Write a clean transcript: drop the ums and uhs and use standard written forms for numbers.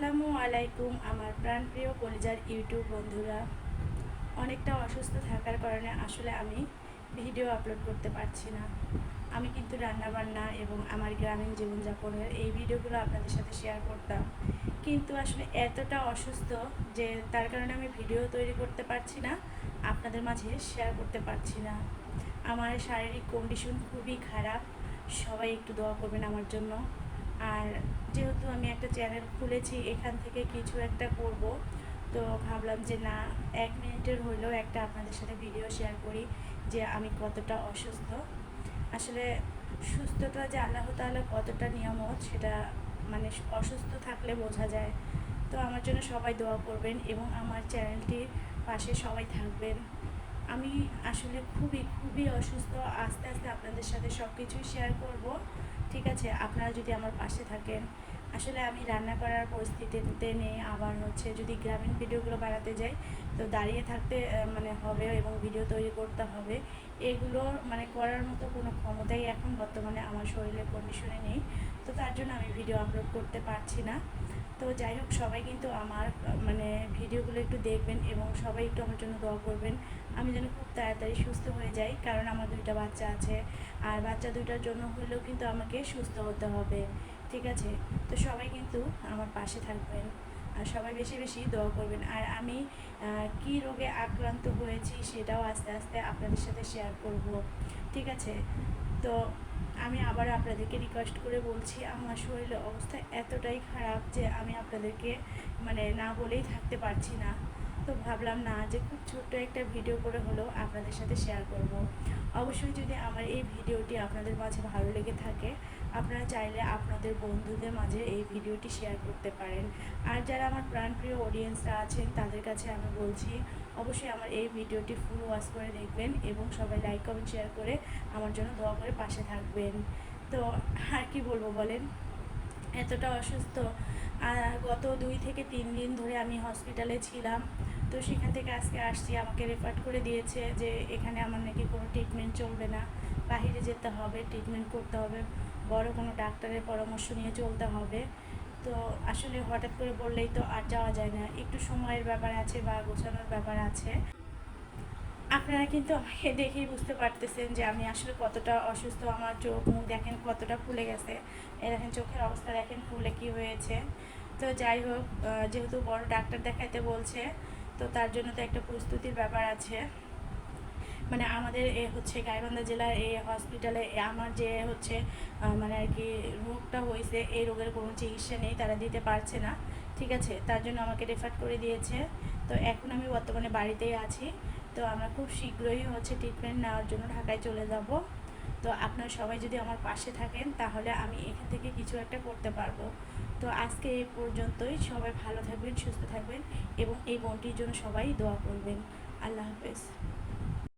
আসসালামু আলাইকুম আমার প্রাণপ্রিয় কলিজার ইউটিউব বন্ধুরা। অনেকটা অসুস্থ থাকার কারণে আসলে আমি ভিডিও আপলোড করতে পারছি না। আমি কিন্তু রান্নাবান্না এবং আমার গ্রামীণ জীবনযাপনের এই ভিডিওগুলো আপনাদের সাথে শেয়ার করতাম, কিন্তু আসলে এতটা অসুস্থ যে তার কারণে আমি ভিডিও তৈরি করতে পারছি না, আপনাদের মাঝে শেয়ার করতে পারছি না। আমার শারীরিক কন্ডিশন খুবই খারাপ, সবাই একটু দোয়া করবেন আমার জন্য। আর যেহেতু আমি একটা চ্যানেল খুলেছি, এখান থেকে কিছু একটা করব, তো ভাবলাম যে না, 1 মিনিটের হইলেও একটা আপনাদের সাথে ভিডিও শেয়ার করি যে আমি কতটা অসুস্থ। আসলে সুস্থতা যে আল্লাহ তাআলা কতটা নিয়ামত, সেটা মানে অসুস্থ থাকলে বোঝা যায়। তো আমার জন্য সবাই দোয়া করবেন এবং আমার চ্যানেলটির পাশে সবাই থাকবেন। আমি আসলে খুবই খুবই অসুস্থ। আস্তে আস্তে আপনাদের সাথে সব কিছুই শেয়ার করব, ঠিক আছে? আপনারা যদি আমার পাশে থাকেন। আসলে আমি রান্না করার পরিস্থিতিতে নেই, আবার হচ্ছে যদি গ্রামীণ ভিডিওগুলো বানাতে যাই তো দাঁড়িয়ে থাকতে মানে হবে এবং ভিডিও তৈরি করতে হবে। এগুলো মানে করার মতো কোনো ক্ষমতাই এখন বর্তমানে আমার শরীরের কন্ডিশনে নেই, তো তার জন্য আমি ভিডিও আপলোড করতে পারছি না। তো যাই হোক, সবাই কিন্তু আমার মানে ভিডিওগুলো একটু দেখবেন এবং সবাই একটু আমার জন্য দোয়া করবেন, আমি যেন খুব তাড়াতাড়ি সুস্থ হয়ে যাই। কারণ আমার 2টা বাচ্চা আছে, আর বাচ্চা 2টার জন্য হলেও কিন্তু আমাকে সুস্থ হতে হবে, ঠিক আছে? তো সবাই কিন্তু আমার পাশে থাকবেন আর সবাই বেশি বেশি দোয়া করবেন। আর আমি কী রোগে আক্রান্ত হয়েছি সেটাও আস্তে আস্তে আপনাদের সাথে শেয়ার করব, ঠিক আছে? তো আমি আবার আপনাদেরকে রিকোয়েস্ট করে বলছি, আমার শরীরের অবস্থা এতটাই খারাপ যে আমি আপনাদেরকে মানে না বলেই থাকতে পারছি না। তো ভাবলাম না যে খুব ছোট্ট একটা ভিডিও করে হলেও আপনাদের সাথে শেয়ার করব। অবশ্যই যদি আমার এই ভিডিওটি আপনাদের মাঝে ভালো লেগে থাকে, আপনারা চাইলে আপনাদের বন্ধুদের মাঝে এই ভিডিওটি শেয়ার করতে পারেন। আর যারা আমার প্রাণপ্রিয় অডিয়েন্সরা আছেন তাদের কাছে আমি বলছি, অবশ্যই আমার এই ভিডিওটি ফুল ওয়াচ করে দেখবেন এবং সবাই লাইক কমেন্ট শেয়ার করে আমার জন্য দোয়া করে পাশে থাকবেন। তো আর কি বলবো বলেন, এতটা অসুস্থ। আর গত 2 থেকে 3 দিন ধরে আমি হসপিটালে ছিলাম। তো সেখান থেকে আজকে আসছি, আমাকে রেফার করে দিয়েছে যে এখানে আমার নাকি কোনো ট্রিটমেন্ট চলবে না, বাইরে যেতে হবে, ট্রিটমেন্ট করতে হবে, বড় কোনো ডাক্তারের পরামর্শ নিয়ে চলতে হবে। তো আসলে হঠাৎ করে বললেই তো আর যাওয়া যায় না, একটু সময়ের ব্যাপার আছে বা গোছানোর ব্যাপার আছে। আপনারা কিন্তু আমাকে দেখেই বুঝতে পারতেছেন যে আমি আসলে কতটা অসুস্থ। আমার চোখ মুখ দেখেন কতটা ফুলে গেছে, এই দেখেন চোখের অবস্থা দেখেন ফুলে কি হয়েছে। তো যাই হোক, যেহেতু বড় ডাক্তার দেখাইতে বলছে, তো তার জন্য তো একটা প্রস্তুতির ব্যাপার আছে। মানে আমাদের এ হচ্ছে গাইবান্ধা জেলার এই হসপিটালে আমার যে হচ্ছে মানে আর কি রোগটা হয়েছে, এই রোগের কোনো চিকিৎসা নেই, তারা দিতে পারছে না, ঠিক আছে? তার জন্য আমাকে রেফার করে দিয়েছে। তো এখন আমি বর্তমানে বাড়িতেই আছি। তো আমরা খুব শীঘ্রই হচ্ছে ট্রিটমেন্ট নেওয়ার জন্য ঢাকায় চলে যাব। তো আপনারা সবাই যদি আমার পাশে থাকেন তাহলে আমি এখান থেকে কিছু একটা করতে পারবো। তো আজকে এই পর্যন্তই, সবাই ভালো থাকবেন, সুস্থ থাকবেন এবং এই বোনটির জন্য সবাই দোয়া করবেন। আল্লাহ হাফেজ।